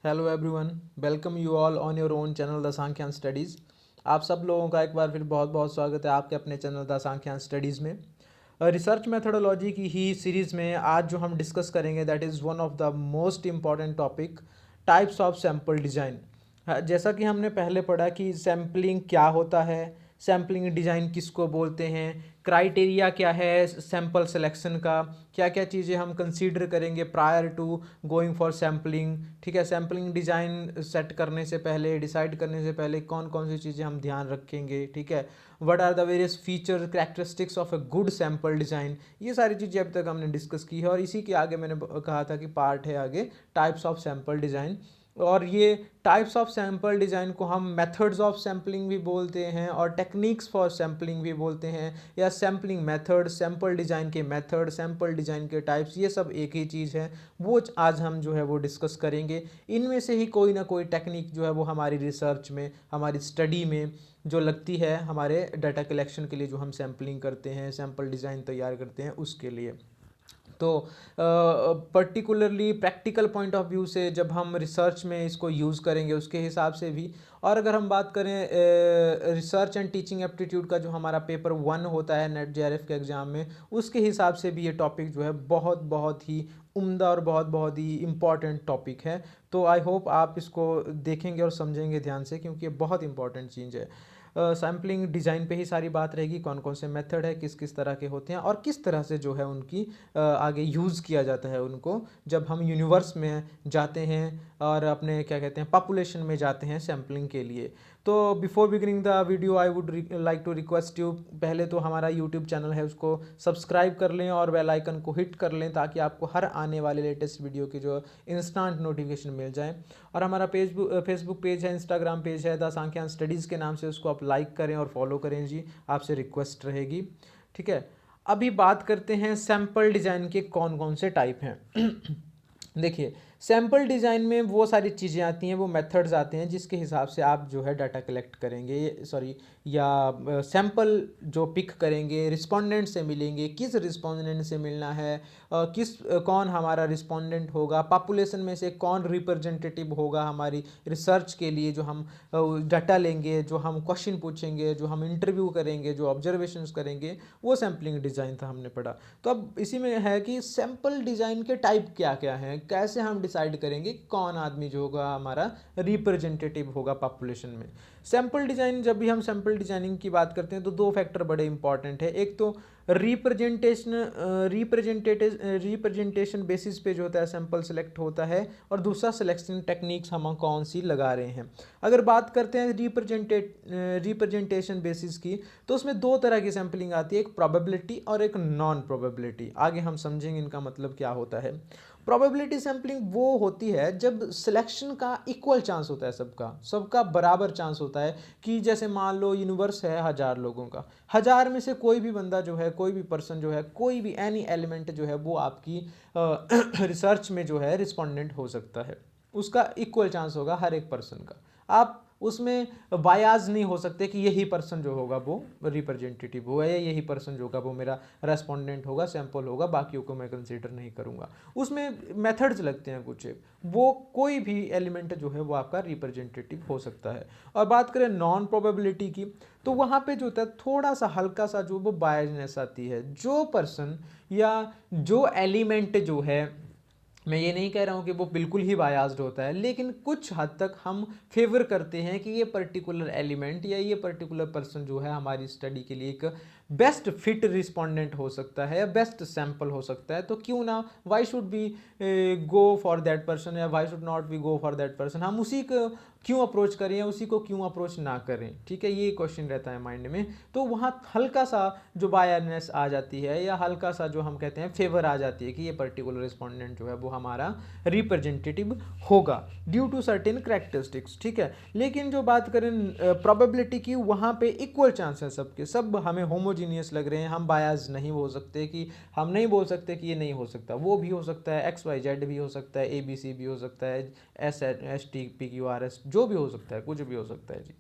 Hello everyone, welcome you all on your own channel the Sankhyan studies. आप सब लोगों का एक बार फिर बहुत बहुत स्वागत है आपके अपने चैनल द सांख्यान स्टडीज़ में। रिसर्च मेथोडोलॉजी की ही सीरीज़ में आज जो हम डिस्कस करेंगे that is one of the most important topic, types of sample design. जैसा कि हमने पहले पढ़ा कि सैम्पलिंग क्या होता है, सैम्पलिंग डिज़ाइन किसको बोलते हैं, क्राइटेरिया क्या है सैम्पल सिलेक्शन का, क्या क्या चीज़ें हम कंसीडर करेंगे prior to going for sampling. ठीक है, सैम्पलिंग डिज़ाइन सेट करने से पहले, डिसाइड करने से पहले कौन कौन सी चीज़ें हम ध्यान रखेंगे। ठीक है, what are the various feature characteristics of a good sample design, ये सारी चीज़ें अब तक हमने डिस्कस की है। और इसी के आगे मैंने कहा था कि पार्ट है आगे टाइप्स ऑफ सैम्पल डिज़ाइन। और ये टाइप्स ऑफ सैम्पल डिज़ाइन को हम मेथड्स ऑफ सैम्पलिंग भी बोलते हैं और टेक्निक्स फॉर सैम्पलिंग भी बोलते हैं, या सैम्पलिंग मेथड, सैम्पल डिज़ाइन के मेथड, सैम्पल डिज़ाइन के टाइप्स, ये सब एक ही चीज़ है। वो आज हम जो है वो डिस्कस करेंगे। इनमें से ही कोई ना कोई टेक्निक जो है वो हमारी रिसर्च में, हमारी स्टडी में जो लगती है, हमारे डाटा कलेक्शन के लिए जो हम सैम्पलिंग करते हैं, सैम्पल डिज़ाइन तैयार करते हैं, उसके लिए। तो particularly practical point of view से जब हम रिसर्च में इसको यूज़ करेंगे उसके हिसाब से भी। और अगर हम बात करें रिसर्च एंड टीचिंग एप्टीट्यूड का जो हमारा पेपर 1 होता है नेट जेआरएफ के एग्ज़ाम में, उसके हिसाब से भी ये टॉपिक जो है बहुत बहुत ही उम्दा और बहुत बहुत ही इम्पॉर्टेंट टॉपिक है। तो आई होप आप इसको देखेंगे और समझेंगे ध्यान से, क्योंकि ये बहुत इंपॉर्टेंट चीज़ है। सैम्पलिंग डिज़ाइन पे ही सारी बात रहेगी, कौन कौन से मेथड है, किस किस तरह के होते हैं और किस तरह से जो है उनकी आगे यूज़ किया जाता है उनको, जब हम यूनिवर्स में जाते हैं और अपने क्या कहते हैं पॉपुलेशन में जाते हैं सैम्पलिंग के लिए। तो before beginning the video I would like to request you, पहले तो हमारा यूट्यूब चैनल है उसको सब्सक्राइब कर लें और बेल आइकन को हिट कर लें, ताकि आपको हर आने वाले लेटेस्ट वीडियो की जो इंस्टेंट नोटिफिकेशन मिल जाए। और हमारा फेसबुक पेज है, इंस्टाग्राम पेज है द सांख्यान स्टडीज़ के नाम से, उसको आप लाइक करें और फॉलो करें जी, आपसे रिक्वेस्ट रहेगी। ठीक है, अभी बात करते हैं सैम्पल डिज़ाइन के कौन कौन से टाइप हैं। देखिए, सैम्पल डिज़ाइन में वो सारी चीज़ें आती हैं, वो मेथड्स आते हैं जिसके हिसाब से आप जो है डाटा कलेक्ट करेंगे, सॉरी, या सैम्पल जो पिक करेंगे, रिस्पोंडेंट से मिलेंगे, किस रिस्पोंडेंट से मिलना है, कौन हमारा रिस्पोंडेंट होगा, पॉपुलेशन में से कौन रिप्रेजेंटेटिव होगा हमारी रिसर्च के लिए, जो हम डाटा लेंगे, जो हम क्वेश्चन पूछेंगे, जो हम इंटरव्यू करेंगे, जो ऑब्जर्वेशंस करेंगे, वो सैम्पलिंग डिज़ाइन था हमने पढ़ा। तो अब इसी में है कि सैम्पल डिज़ाइन के टाइप क्या क्या हैं, कैसे हम डिसाइड करेंगे कौन आदमी जो होगा हमारा रिप्रेजेंटेटिव होगा पॉपुलेशन में। सैम्पल डिज़ाइन, जब भी हम सैम्पल डिज़ाइनिंग की बात करते हैं तो दो फैक्टर बड़े इंपॉर्टेंट है। एक तो रिप्रेजेंटेशन बेसिस पे जो होता है सैंपल सेलेक्ट होता है, और दूसरा सिलेक्शन टेक्निक्स हम कौन सी लगा रहे हैं। अगर बात करते हैं रिप्रेजेंटेशन बेसिस की, तो उसमें दो तरह की सैम्पलिंग आती है, एक प्रोबेबिलिटी और एक नॉन प्रोबेबिलिटी। आगे हम समझेंगे इनका मतलब क्या होता है। प्रोबेबिलिटी सैम्पलिंग वो होती है जब सिलेक्शन का इक्वल चांस होता है, सबका सबका बराबर चांस होता है। कि जैसे मान लो यूनिवर्स है 1000 लोगों का, 1000 में से कोई भी बंदा जो है, कोई भी पर्सन जो है, कोई भी एनी एलिमेंट जो है वो आपकी रिसर्च में जो है रिस्पोंडेंट हो सकता है। उसका इक्वल चांस होगा हर एक पर्सन का। आप उसमें बायाज नहीं हो सकते कि यही पर्सन जो होगा वो रिप्रेजेंटेटिव होगा, या यही पर्सन जो होगा वो मेरा रेस्पोंडेंट होगा, सैंपल होगा, बाकियों को मैं कंसीडर नहीं करूँगा। उसमें मेथड्स लगते हैं कुछ, वो कोई भी एलिमेंट जो है वो आपका रिप्रेजेंटेटिव हो सकता है। और बात करें नॉन प्रोबेबिलिटी की, तो वहाँ पे जो होता है थोड़ा सा हल्का सा जो वो बायसनेस आती है। जो पर्सन या जो एलिमेंट जो है, मैं ये नहीं कह रहा हूँ कि वो बिल्कुल ही बायास्ड होता है, लेकिन कुछ हद तक हम फेवर करते हैं कि ये पर्टिकुलर एलिमेंट या ये पर्टिकुलर पर्सन जो है हमारी स्टडी के लिए एक बेस्ट फिट रिस्पोंडेंट हो सकता है, या बेस्ट सैंपल हो सकता है। तो क्यों ना, why should be go for that person, या why should not be go for that person, हम उसी को क्यों अप्रोच करें या उसी को क्यों अप्रोच ना करें। ठीक है, ये क्वेश्चन रहता है माइंड में। तो वहाँ हल्का सा जो बायसनेस आ जाती है, या हल्का सा जो हम कहते हैं फेवर आ जाती है कि ये पर्टिकुलर रिस्पोंडेंट जो है वो हमारा रिप्रेजेंटेटिव होगा ड्यू टू सर्टेन कैरेक्टरिस्टिक्स। ठीक है, लेकिन जो बात करें प्रोबेबिलिटी की, वहाँ पे इक्वल चांस है सबके, सब हमें होमोजीनियस लग रहे हैं, हम बायास नहीं हो सकते, कि हम नहीं बोल सकते कि ये नहीं हो सकता, वो भी हो सकता है, XYZ भी हो सकता है, ABC भी हो सकता है, STPQRS जो भी हो सकता है, कुछ भी हो सकता है जी।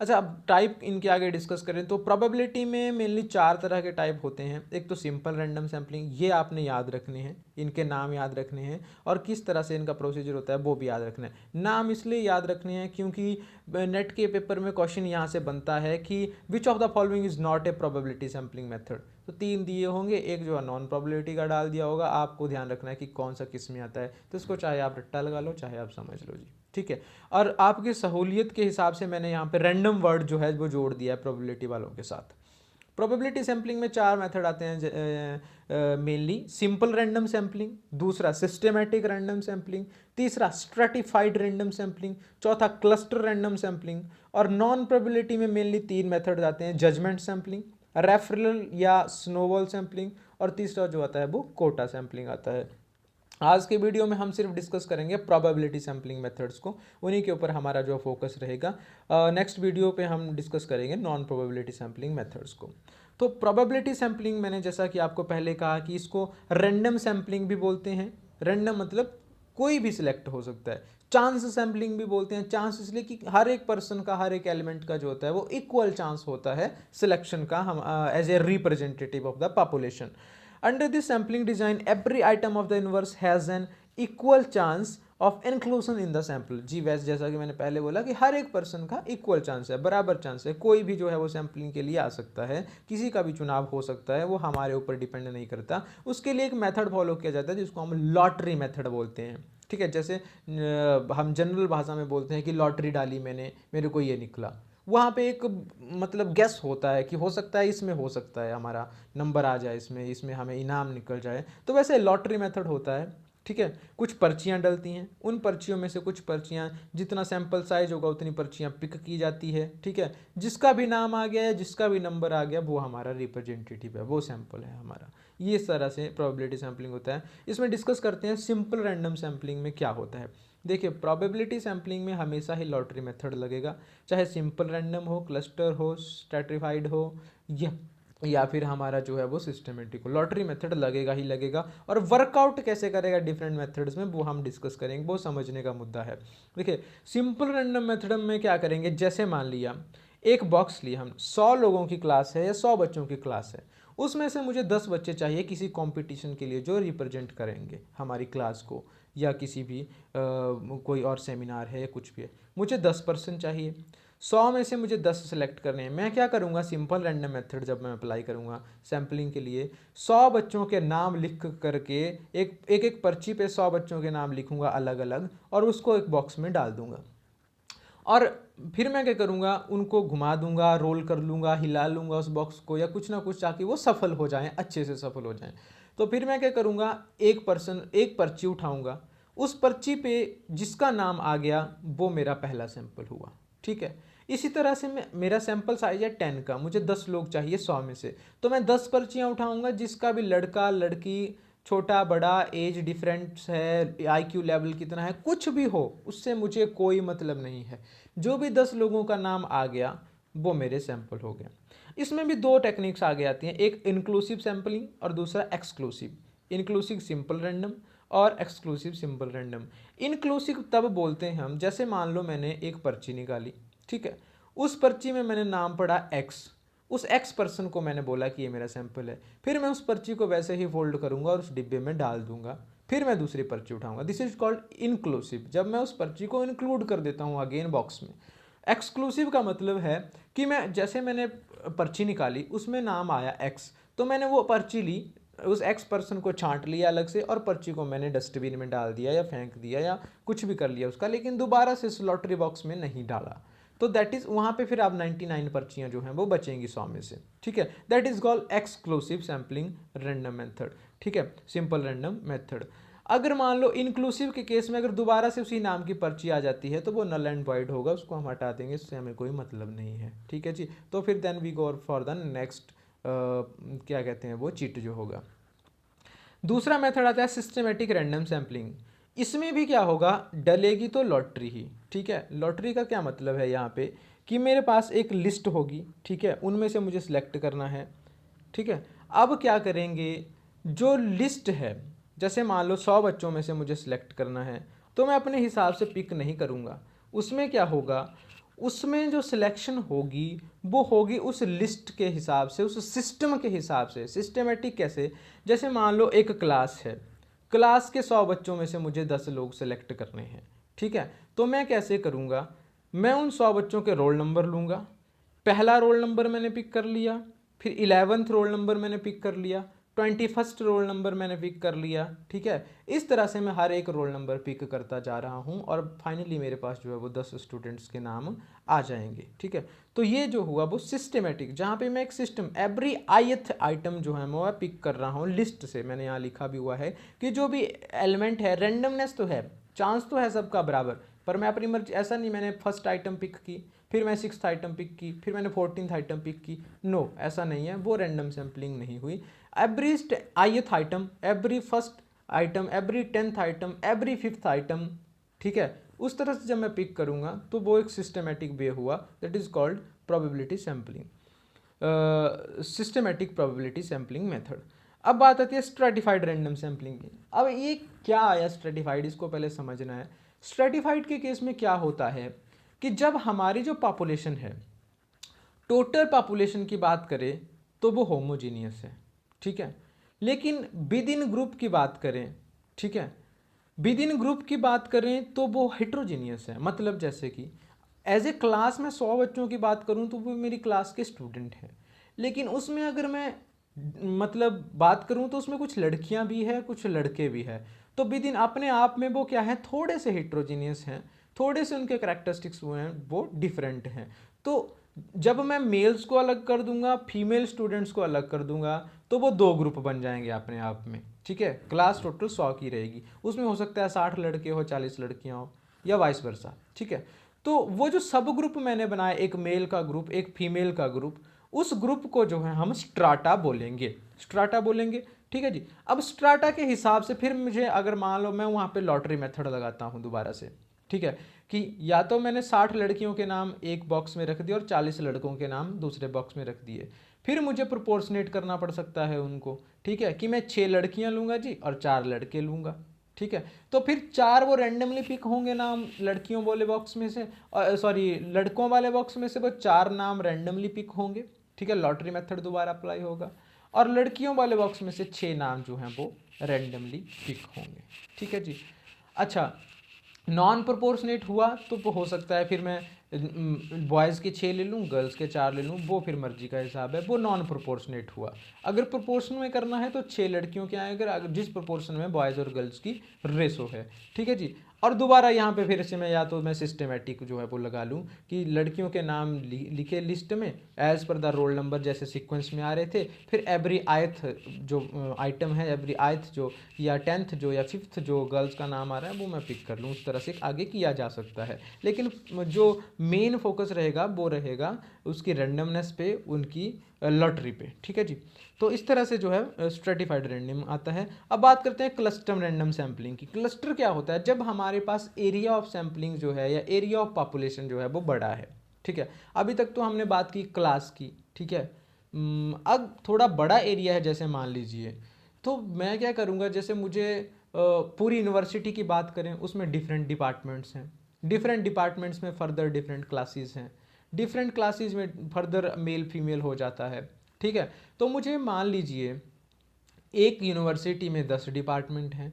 अच्छा, अब टाइप इनके आगे डिस्कस करें तो प्रोबेबिलिटी में मेनली 4 तरह के टाइप होते हैं। एक तो सिंपल रैंडम सैम्पलिंग, ये आपने याद रखने हैं, इनके नाम याद रखने हैं और किस तरह से इनका प्रोसीजर होता है वो भी याद रखना है। नाम इसलिए याद रखने हैं क्योंकि नेट के पेपर में क्वेश्चन यहाँ से बनता है कि which of the following is not a probability sampling method. तो 3 दिए होंगे, एक जो है नॉन प्रोबेबिलिटी का डाल दिया होगा, आपको ध्यान रखना है कि कौन सा किस में आता है। तो इसको चाहे आप रट्टा लगा लो चाहे आप समझ लो जी, ठीक है। और आपकी सहूलियत के हिसाब से मैंने यहाँ पे रैंडम वर्ड जो है वो जोड़ दिया है प्रोबेबिलिटी वालों के साथ। प्रोबेबिलिटी सैम्पलिंग में 4 मेथड आते हैं मेनली। सिंपल रैंडम सैम्पलिंग, दूसरा सिस्टेमेटिक रैंडम सैम्पलिंग, तीसरा स्ट्रेटिफाइड रैंडम सैम्पलिंग, चौथा क्लस्टर रैंडम सैम्पलिंग। और नॉन प्रोबेबिलिटी में मेनली 3 मेथड आते हैं, जजमेंट सैम्पलिंग, रेफरल या स्नोबॉल सैम्पलिंग, और तीसरा जो आता है वो कोटा सैम्पलिंग आता है। आज के वीडियो में हम सिर्फ डिस्कस करेंगे प्रोबेबिलिटी सैम्पलिंग मेथड्स को, उन्हीं के ऊपर हमारा जो फोकस रहेगा। नेक्स्ट वीडियो पे हम डिस्कस करेंगे नॉन प्रोबेबिलिटी सैम्पलिंग मेथड्स को। तो प्रोबेबिलिटी सैम्पलिंग मैंने जैसा कि आपको पहले कहा कि इसको रैंडम सैम्पलिंग भी बोलते हैं। रैंडम मतलब कोई भी सिलेक्ट हो सकता है। चांस सैम्पलिंग भी बोलते हैं। चांस इसलिए कि हर एक पर्सन का, हर एक एलिमेंट का जो होता है वो इक्वल चांस होता है सिलेक्शन का, हम as a representative of the population. Under this sampling design, every item of the universe has an equal chance of inclusion in the sample। जी वैसे जैसा कि मैंने पहले बोला कि हर एक पर्सन का इक्वल चांस है, बराबर चांस है, कोई भी जो है वो सैम्पलिंग के लिए आ सकता है, किसी का भी चुनाव हो सकता है, वो हमारे ऊपर डिपेंड नहीं करता। उसके लिए एक मेथड फॉलो किया जाता है जिसको हम लॉटरी मेथड बोलते हैं, ठीक है। जैसे हम जनरल भाषा में बोलते हैं कि लॉटरी डाली मैंने, मेरे को ये निकला। वहाँ पे एक मतलब गेस होता है कि हो सकता है इसमें, हो सकता है हमारा नंबर आ जाए इसमें, इसमें हमें इनाम निकल जाए। तो वैसे लॉटरी मेथड होता है, ठीक है। कुछ पर्चियाँ डलती हैं, उन पर्चियों में से कुछ पर्चियाँ, जितना सैंपल साइज होगा उतनी पर्चियाँ पिक की जाती है, ठीक है। जिसका भी नाम आ गया है, जिसका भी नंबर आ गया, वो हमारा रिप्रेजेंटेटिव है, वो सैंपल है हमारा। ये इस तरह से प्रोबेबिलिटी सैम्पलिंग होता है। इसमें डिस्कस करते हैं सिंपल रैंडम सैम्पलिंग में क्या होता है। देखिए प्रोबेबिलिटी सैम्पलिंग में हमेशा ही लॉटरी मेथड लगेगा, चाहे सिंपल रैंडम हो, क्लस्टर हो, स्ट्रैटिफाइड हो, या फिर हमारा जो है वो सिस्टमेटिक हो, लॉटरी मेथड लगेगा ही लगेगा। और वर्कआउट कैसे करेगा डिफरेंट मेथड्स में वो हम डिस्कस करेंगे, वो समझने का मुद्दा है। देखिए सिंपल रैंडम मेथड में क्या करेंगे, जैसे मान लिया एक बॉक्स लिया हम, 100 लोगों की क्लास है या 100 बच्चों की क्लास है, उसमें से मुझे 10 बच्चे चाहिए किसी कंपटीशन के लिए जो रिप्रेजेंट करेंगे हमारी क्लास को, या किसी भी कोई और सेमिनार है या कुछ भी है, मुझे 10% चाहिए। 100 में से मुझे 10 सेलेक्ट करने हैं। मैं क्या करूँगा, सिंपल रैंडम मेथड जब मैं अप्लाई करूँगा सैम्पलिंग के लिए, 100 बच्चों के नाम लिख करके एक पर्ची पे 100 बच्चों के नाम लिखूँगा अलग अलग, और उसको एक बॉक्स में डाल दूँगा। और फिर मैं क्या करूँगा, उनको घुमा दूंगा, रोल कर लूँगा, हिला लूँगा उस बॉक्स को, या कुछ ना कुछ ताकि वो सफल हो जाएं, अच्छे से सफल हो जाएं। तो फिर मैं क्या करूँगा, एक पर्ची उठाऊँगा, उस पर्ची पे जिसका नाम आ गया वो मेरा पहला सैंपल हुआ, ठीक है। इसी तरह से मेरा सैंपल साइज है 10 का, मुझे 10 लोग चाहिए 100 में से, तो मैं 10 पर्चियाँ उठाऊँगा, जिसका भी लड़का लड़की, छोटा बड़ा, एज डिफरेंस है, आईक्यू लेवल कितना है, कुछ भी हो, उससे मुझे कोई मतलब नहीं है। जो भी 10 लोगों का नाम आ गया वो मेरे सैंपल हो गया। इसमें भी 2 टेक्निक्स आगे आती हैं, एक इंक्लूसिव सैम्पलिंग और दूसरा एक्सक्लूसिव। इंक्लूसिव सिंपल रैंडम और एक्सक्लूसिव सिंपल रैंडम। इंक्लूसिव तब बोलते हैं हम, जैसे मान लो मैंने एक पर्ची निकाली, ठीक है, उस पर्ची में मैंने नाम पढ़ा एक्स, उस एक्स पर्सन को मैंने बोला कि ये मेरा सैंपल है, फिर मैं उस पर्ची को वैसे ही फोल्ड करूंगा और उस डिब्बे में डाल दूंगा, फिर मैं दूसरी पर्ची उठाऊंगा। दिस इज कॉल्ड इंक्लूसिव, जब मैं उस पर्ची को इंक्लूड कर देता हूँ अगेन बॉक्स में। एक्सक्लूसिव का मतलब है कि मैं, जैसे मैंने पर्ची निकाली उसमें नाम आया एक्स, तो मैंने वो पर्ची ली, उस एक्स पर्सन को छांट लिया अलग से, और पर्ची को मैंने डस्टबिन में डाल दिया या फेंक दिया या कुछ भी कर लिया उसका, लेकिन दोबारा से इस लॉटरी बॉक्स में नहीं डाला। तो दैट इज, वहाँ पे फिर आप 99 पर्चियाँ जो हैं वो बचेंगी 100 में से, ठीक है। That is called exclusive sampling random method, ठीक है, सिंपल रैंडम मेथड। अगर मान लो इंक्लूसिव के केस में अगर दोबारा से उसी नाम की पर्ची आ जाती है तो वो नल एंड वॉइड होगा, उसको हम हटा देंगे, इससे हमें कोई मतलब नहीं है, ठीक है जी। तो फिर then we go for the next, क्या कहते हैं वो, चीट जो होगा। दूसरा मेथड आता है सिस्टमेटिक रैंडम सैम्पलिंग। इसमें भी क्या होगा, डलेगी तो लॉटरी ही, ठीक है। लॉटरी का क्या मतलब है यहाँ पे, कि मेरे पास एक लिस्ट होगी, ठीक है, उनमें से मुझे सिलेक्ट करना है, ठीक है। अब क्या करेंगे, जो लिस्ट है, जैसे मान लो 100 बच्चों में से मुझे सिलेक्ट करना है, तो मैं अपने हिसाब से पिक नहीं करूँगा। उसमें क्या होगा, उसमें जो सिलेक्शन होगी वो होगी उस लिस्ट के हिसाब से, उस सिस्टम के हिसाब से। सिस्टमेटिक कैसे, जैसे मान लो एक क्लास है, क्लास के 100 बच्चों में से मुझे 10 लोग सेलेक्ट करने हैं, ठीक है। तो मैं कैसे करूँगा, मैं उन 100 बच्चों के रोल नंबर लूँगा, पहला रोल नंबर मैंने पिक कर लिया, फिर 11th रोल नंबर मैंने पिक कर लिया, 21st रोल नंबर मैंने पिक कर लिया, ठीक है। इस तरह से मैं हर एक रोल नंबर पिक करता जा रहा हूँ और फाइनली मेरे पास जो है वो 10 स्टूडेंट्स के नाम आ जाएंगे, ठीक है। तो ये जो हुआ वो सिस्टमेटिक, जहाँ पे मैं एक सिस्टम एवरी ith आइटम जो है मैं पिक कर रहा हूँ लिस्ट से। मैंने यहाँ लिखा भी हुआ है कि जो भी एलिमेंट है, रेंडमनेस तो है, चांस तो है सबका बराबर, पर मैं अपनी मर्जी, ऐसा नहीं मैंने फर्स्ट आइटम पिक की, फिर मैं 6th आइटम पिक की, फिर मैंने 14th आइटम पिक की, नो ऐसा नहीं है, वो रैंडम सैम्पलिंग नहीं हुई। Every ith item, every first item, every 10th item, every 5th item, ठीक है। उस तरह से जब मैं पिक करूँगा तो वो एक सिस्टमेटिक वे हुआ, that is called probability sampling, systematic probability sampling method. अब बात आती है स्ट्रेटिफाइड रैंडम सैम्पलिंग की। अब ये क्या आया स्ट्रेटिफाइड, इसको पहले समझना है। स्ट्रेटिफाइड के केस में क्या होता है कि जब हमारी जो पॉपुलेशन है, टोटल पॉपुलेशन की बात करें तो वो होमोजीनियस है, ठीक है। लेकिन विद इन ग्रुप की बात करें, ठीक है, विद इन ग्रुप की बात करें तो वो हेट्रोजीनियस है। मतलब जैसे कि एज ए क्लास में 100 बच्चों की बात करूं तो वो मेरी क्लास के स्टूडेंट हैं, लेकिन उसमें अगर मैं मतलब बात करूं तो उसमें कुछ लड़कियां भी है, कुछ लड़के भी है। तो विद इन अपने आप में वो क्या है, थोड़े से हेट्रोजीनियस हैं, थोड़े से उनके करेक्टरिस्टिक्स वो हैं वो डिफरेंट हैं। तो जब मैं मेल्स को अलग कर दूंगा, फीमेल स्टूडेंट्स को अलग कर दूंगा, तो वो 2 ग्रुप बन जाएंगे अपने आप में, ठीक है। क्लास टोटल 100 की रहेगी, उसमें हो सकता है 60 लड़के हो, 40 लड़कियां हो, या वाइस वर्सा, ठीक है। तो वो जो सब ग्रुप मैंने बनाया, एक मेल का ग्रुप, एक फीमेल का ग्रुप, उस ग्रुप को जो है हम स्ट्राटा बोलेंगे, स्ट्राटा बोलेंगे, ठीक है जी। अब स्ट्राटा के हिसाब से फिर मुझे, अगर मान लो मैं वहाँ पे लॉटरी मेथड लगाता हूँ दोबारा से, ठीक है, कि या तो मैंने 60 लड़कियों के नाम एक बॉक्स में रख दिए और 40 लड़कों के नाम दूसरे बॉक्स में रख दिए, फिर मुझे प्रोपोर्शनेट करना पड़ सकता है उनको, ठीक है, कि मैं 6 लड़कियां लूँगा जी और 4 लड़के लूँगा, ठीक है। तो फिर 4 वो रैंडमली पिक होंगे नाम लड़कियों वाले बॉक्स में से, सॉरी लड़कों वाले बॉक्स में से वो 4 नाम रैंडमली पिक होंगे, ठीक है, लॉटरी मेथड दोबारा अप्लाई होगा, और लड़कियों वाले बॉक्स में से 6 नाम जो हैं वो रैंडमली पिक होंगे, ठीक है जी। अच्छा, नॉन प्रोपोर्शनेट हुआ तो हो सकता है फिर मैं बॉयज़ के 6 ले लूँ, गर्ल्स के 4 ले लूँ, वो फिर मर्जी का हिसाब है, वो नॉन प्रोपोर्शनेट हुआ। अगर प्रोपोर्शन में करना है तो 6 लड़कियों के आए, अगर जिस प्रोपोर्शन में बॉयज़ और गर्ल्स की रेसो है, ठीक है जी। और दोबारा यहाँ पे फिर से मैं या तो मैं सिस्टमेटिक जो है वो लगा लूँ कि लड़कियों के नाम लिखे लिस्ट में एज पर द रोल नंबर जैसे सीक्वेंस में आ रहे थे, फिर एवरी आयथ जो आइटम है, एवरी आयथ जो या 10th जो या 5th जो गर्ल्स का नाम आ रहा है वो मैं पिक कर लूँ। उस तरह से आगे किया जा सकता है, लेकिन जो मेन फोकस रहेगा वो रहेगा उसकी रैंडमनेस पे, उनकी लॉटरी पे, ठीक है जी। तो इस तरह से जो है स्ट्रेटिफाइड रैंडम आता है। अब बात करते हैं क्लस्टर रैंडम सैम्पलिंग की। क्लस्टर क्या होता है, जब हमारे पास एरिया ऑफ सैम्पलिंग जो है या एरिया ऑफ पॉपुलेशन जो है वो बड़ा है, ठीक है। अभी तक तो हमने बात की क्लास की, ठीक है। अब थोड़ा बड़ा एरिया है, जैसे मान लीजिए, तो मैं क्या करूँगा, जैसे मुझे पूरी यूनिवर्सिटी की बात करें, उसमें डिफरेंट डिपार्टमेंट्स हैं, डिफरेंट डिपार्टमेंट्स में फर्दर डिफरेंट क्लासेस हैं, डिफरेंट क्लासेस में फर्दर मेल फीमेल हो जाता है, ठीक है। तो मुझे मान लीजिए एक यूनिवर्सिटी में 10 डिपार्टमेंट हैं,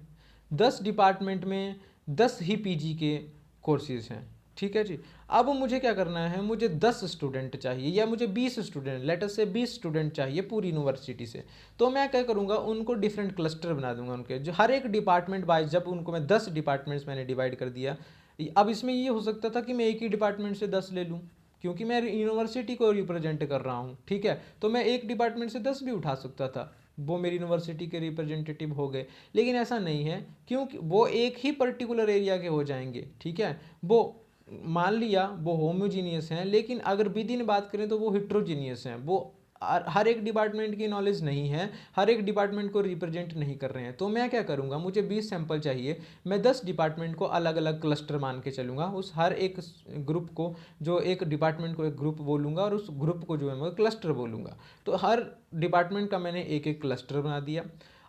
10 डिपार्टमेंट में 10 ही पीजी के कोर्सेज हैं, ठीक है जी। अब मुझे क्या करना है, मुझे 10 स्टूडेंट चाहिए या मुझे 20 स्टूडेंट, लेटर से 20 स्टूडेंट चाहिए पूरी यूनिवर्सिटी से। तो मैं क्या करूँगा, उनको डिफरेंट क्लस्टर बना दूंगा उनके, जो हर एक डिपार्टमेंट वाइज, जब उनको मैं 10 डिपार्टमेंट्स मैंने डिवाइड कर दिया। अब इसमें ये हो सकता था कि मैं एक ही डिपार्टमेंट से 10 ले लूँ, क्योंकि मैं यूनिवर्सिटी को रिप्रेजेंट कर रहा हूँ, ठीक है। तो मैं एक डिपार्टमेंट से 10 भी उठा सकता था, वो मेरी यूनिवर्सिटी के रिप्रेजेंटेटिव हो गए। लेकिन ऐसा नहीं है, क्योंकि वो एक ही पर्टिकुलर एरिया के हो जाएंगे, ठीक है। वो मान लिया वो होमोजीनियस हैं, लेकिन अगर विद इन बात करें तो वो हिट्रोजीनियस हैं, वो हर एक डिपार्टमेंट की नॉलेज नहीं है, हर एक डिपार्टमेंट को रिप्रेजेंट नहीं कर रहे हैं। तो मैं क्या करूँगा, मुझे 20 सैंपल चाहिए, मैं 10 डिपार्टमेंट को अलग अलग क्लस्टर मान के चलूँगा, उस हर एक ग्रुप को, जो एक डिपार्टमेंट को एक ग्रुप बोलूँगा और उस ग्रुप को जो है मैं क्लस्टर बोलूँगा। तो हर डिपार्टमेंट का मैंने एक एक क्लस्टर बना दिया।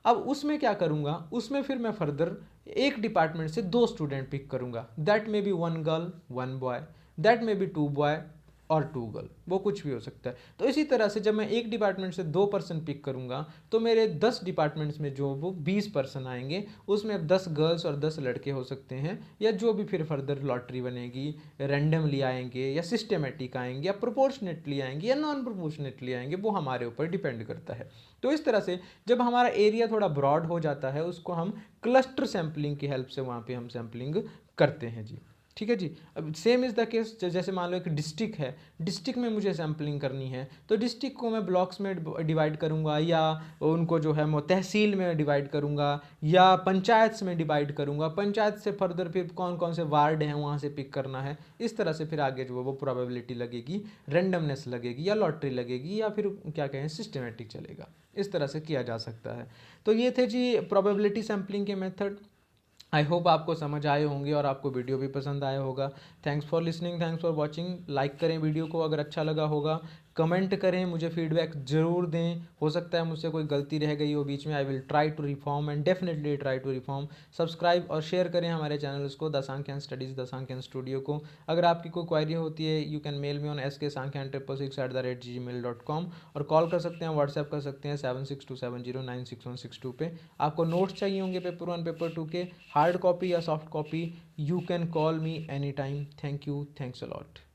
अब उसमें क्या करूँगा, उसमें फिर मैं फर्दर एक डिपार्टमेंट से 2 स्टूडेंट पिक करूँगा, that may be 1 girl 1 boy, that may be 2 boy और 2 गर्ल, वो कुछ भी हो सकता है। तो इसी तरह से जब मैं एक डिपार्टमेंट से 2 पर्सन पिक करूँगा तो मेरे 10 डिपार्टमेंट्स में जो वो 20 पर्सन आएंगे, उसमें अब 10 गर्ल्स और 10 लड़के हो सकते हैं, या जो भी फिर फर्दर लॉटरी बनेगी, रैंडमली आएंगे या सिस्टमेटिक आएंगे या प्रोपोर्शनेटली आएंगे या नॉन प्रोपोर्शनेटली आएंगे, वो हमारे ऊपर डिपेंड करता है। तो इस तरह से जब हमारा एरिया थोड़ा ब्रॉड हो जाता है, उसको हम क्लस्टर सैम्पलिंग की हेल्प से वहाँ पे हम सैम्पलिंग करते हैं जी। ठीक है जी। अब सेम इज़ द केस, जैसे मान लो एक डिस्ट्रिक्ट है, डिस्ट्रिक्ट में मुझे सैम्पलिंग करनी है, तो डिस्ट्रिक्ट को मैं ब्लॉक्स में डिवाइड करूँगा, या उनको जो है मैं तहसील में डिवाइड करूँगा, या पंचायत में डिवाइड करूँगा। पंचायत से फर्दर फिर कौन कौन से वार्ड हैं वहाँ से पिक करना है। इस तरह से फिर आगे जो है वो प्रोबेबिलिटी लगेगी, रेंडमनेस लगेगी, या लॉटरी लगेगी, या फिर क्या कहें सिस्टमेटिक चलेगा। इस तरह से किया जा सकता है। तो ये थे जी प्रोबेबिलिटी सैम्पलिंग के मेथड। आई होप आपको समझ आए होंगे और आपको वीडियो भी पसंद आया होगा। Thanks for listening, thanks for watching. Like करें वीडियो को अगर अच्छा लगा होगा, कमेंट करें, मुझे फीडबैक ज़रूर दें। हो सकता है मुझसे कोई गलती रह गई हो बीच में, I will try to reform and definitely try to reform. Subscribe और शेयर करें हमारे चैनल्स को, the Sankhyan studies, the Sankhyan studio को। अगर आपकी कोई क्वायरी होती है, you can mail me on sksankyan666@gmail.com, और कॉल कर सकते हैं, व्हाट्सएप कर सकते हैं 7627096162 पे। आपको नोट्स चाहिए होंगे पेपर 1 पेपर 2 के, हार्ड कॉपी या soft copy, you can call me any time. Thank you, thanks a lot.